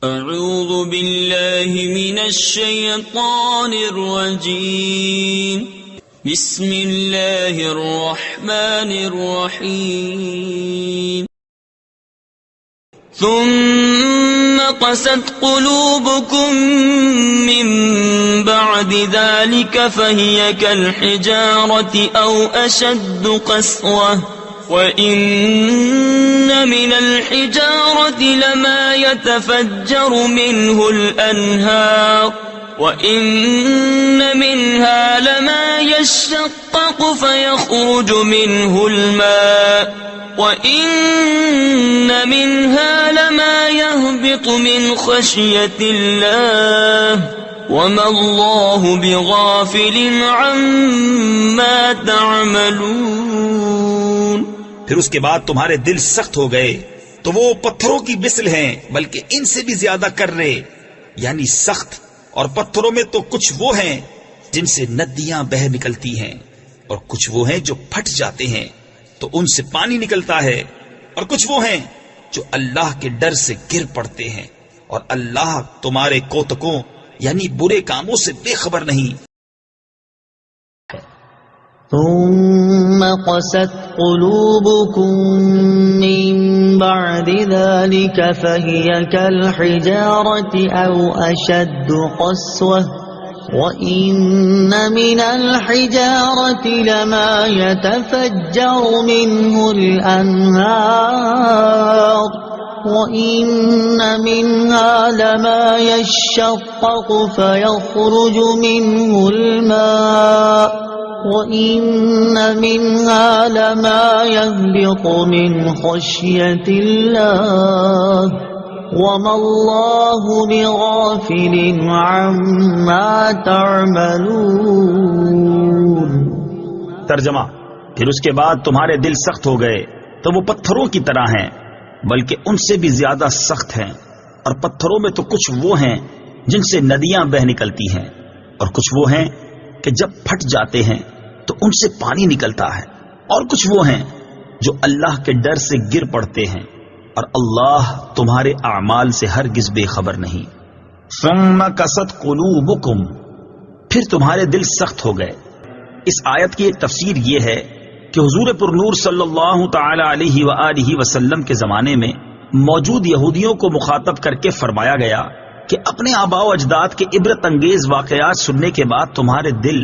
اعوذ باللہ من الشیطان الرجیم بسم اللہ الرحمن الرحیم ثم قست قلوبكم من بعد ذلك فهي كالحجارة أو أشد قسوة وَإِنَّ مِنَ الْحِجَارَةِ لَمَا يَتَفَجَّرُ مِنْهُ الْأَنْهَارُ وَإِنَّ مِنْهَا لَمَا يَشَّقَّقُ فَيَخْرُجُ مِنْهُ الْمَاءُ وَإِنَّ مِنْهَا لَمَا يَهْبِطُ مِنْ خَشْيَةِ اللَّهِ وَمَا اللَّهُ بِغَافِلٍ عَمَّا تَعْمَلُونَ۔ پھر اس کے بعد تمہارے دل سخت ہو گئے تو وہ پتھروں کی مثل ہیں بلکہ ان سے بھی زیادہ کرے، یعنی سخت، اور پتھروں میں تو کچھ وہ ہیں جن سے ندیاں بہہ نکلتی ہیں، اور کچھ وہ ہیں جو پھٹ جاتے ہیں تو ان سے پانی نکلتا ہے، اور کچھ وہ ہیں جو اللہ کے ڈر سے گر پڑتے ہیں، اور اللہ تمہارے کوتکوں یعنی برے کاموں سے بے خبر نہیں۔ ثم قست قلوبكم من بعد ذلك فهي كالحجارة أو أشد قسوة وإن من الحجارة لما يتفجر منه الأنهار وإن منها لما يشقق فيخرج منه الماء وَإِنَّ مِنْهَا لَمَا يَهْبِطُ مِنْ خَشْيَةِ اللَّهِ وَمَا اللَّهُ بِغَافِلٍ عَمَّا تَعْمَلُونَ۔ ترجمہ: پھر اس کے بعد تمہارے دل سخت ہو گئے تو وہ پتھروں کی طرح ہیں بلکہ ان سے بھی زیادہ سخت ہیں، اور پتھروں میں تو کچھ وہ ہیں جن سے ندیاں بہہ نکلتی ہیں، اور کچھ وہ ہیں کہ جب پھٹ جاتے ہیں تو ان سے پانی نکلتا ہے، اور کچھ وہ ہیں جو اللہ کے ڈر سے گر پڑتے ہیں، اور اللہ تمہارے اعمال سے ہرگز بے خبر نہیں۔ ثم قست قلوبکم، پھر تمہارے دل سخت ہو گئے۔ اس آیت کی ایک تفسیر یہ ہے کہ حضور پر نور صلی اللہ تعالی علیہ وآلہ وسلم کے زمانے میں موجود یہودیوں کو مخاطب کر کے فرمایا گیا کہ اپنے آباء و اجداد کے عبرت انگیز واقعات سننے کے بعد تمہارے دل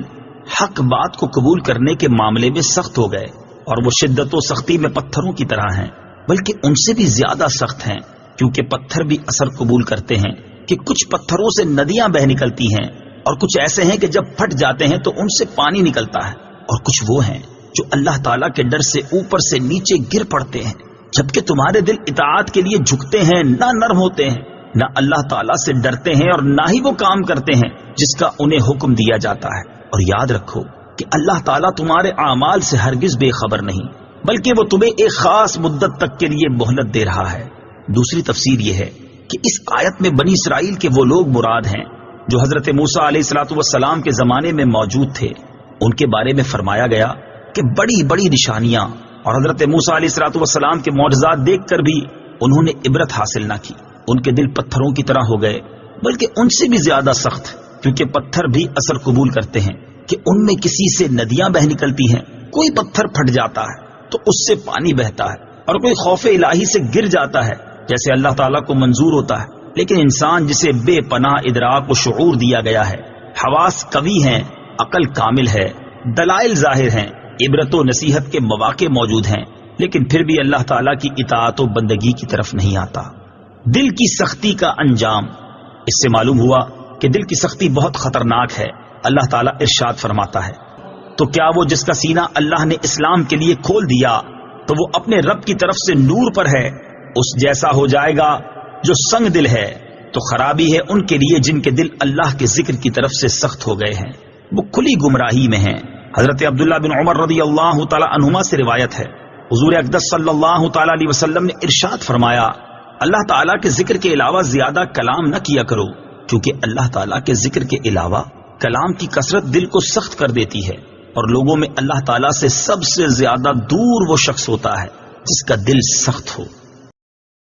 حق بات کو قبول کرنے کے معاملے میں سخت ہو گئے، اور وہ شدت و سختی میں پتھروں کی طرح ہیں بلکہ ان سے بھی زیادہ سخت ہیں، کیونکہ پتھر بھی اثر قبول کرتے ہیں کہ کچھ پتھروں سے ندیاں بہ نکلتی ہیں، اور کچھ ایسے ہیں کہ جب پھٹ جاتے ہیں تو ان سے پانی نکلتا ہے، اور کچھ وہ ہیں جو اللہ تعالیٰ کے ڈر سے اوپر سے نیچے گر پڑتے ہیں، جبکہ تمہارے دل اطاعت کے لیے جھکتے ہیں، نہ نرم ہوتے ہیں، نہ اللہ تعالیٰ سے ڈرتے ہیں، اور نہ ہی وہ کام کرتے ہیں جس کا انہیں حکم دیا جاتا ہے۔ اور یاد رکھو کہ اللہ تعالیٰ تمہارے اعمال سے ہرگز بے خبر نہیں، بلکہ وہ تمہیں ایک خاص مدت تک کے لیے مہلت دے رہا ہے۔ دوسری تفسیر یہ ہے کہ اس آیت میں بنی اسرائیل کے وہ لوگ مراد ہیں جو حضرت موسیٰ علیہ السلام کے زمانے میں موجود تھے۔ ان کے بارے میں فرمایا گیا کہ بڑی بڑی نشانیاں اور حضرت موسیٰ علیہ السلام کے معجزات دیکھ کر بھی انہوں نے عبرت حاصل نہ کی۔ ان کے دل پتھروں کی طرح ہو گئے بلکہ ان سے بھی زیادہ سخت، کیونکہ پتھر بھی اثر قبول کرتے ہیں کہ ان میں کسی سے ندیاں بہ نکلتی ہیں۔ کوئی پتھر پھٹ جاتا ہے تو اس سے پانی بہتا ہے، اور کوئی خوف الہی سے گر جاتا ہے جیسے اللہ تعالیٰ کو منظور ہوتا ہے، لیکن انسان جسے بے پناہ ادراک و شعور دیا گیا ہے، حواس قوی ہیں، عقل کامل ہے، دلائل ظاہر ہیں، عبرت و نصیحت کے مواقع موجود ہیں، لیکن پھر بھی اللہ تعالیٰ کی اطاعت و بندگی کی طرف نہیں آتا۔ دل کی سختی کا انجام، اس سے معلوم ہوا کہ دل کی سختی بہت خطرناک ہے۔ اللہ تعالیٰ ارشاد فرماتا ہے، تو کیا وہ جس کا سینہ اللہ نے اسلام کے لیے کھول دیا تو وہ اپنے رب کی طرف سے نور پر ہے، اس جیسا ہو جائے گا جو سنگ دل ہے؟ تو خرابی ہے ان کے لیے جن کے دل اللہ کے ذکر کی طرف سے سخت ہو گئے ہیں، وہ کھلی گمراہی میں ہیں۔ حضرت عبداللہ بن عمر رضی اللہ تعالی عنہما سے روایت ہے، حضور اقدس صلی اللہ تعالی علیہ وسلم نے ارشاد فرمایا، اللہ تعالیٰ کے ذکر کے علاوہ زیادہ کلام نہ کیا کرو، کیونکہ اللہ تعالیٰ کے ذکر کے علاوہ کلام کی کثرت دل کو سخت کر دیتی ہے، اور لوگوں میں اللہ تعالیٰ سے سب سے زیادہ دور وہ شخص ہوتا ہے جس کا دل سخت ہو۔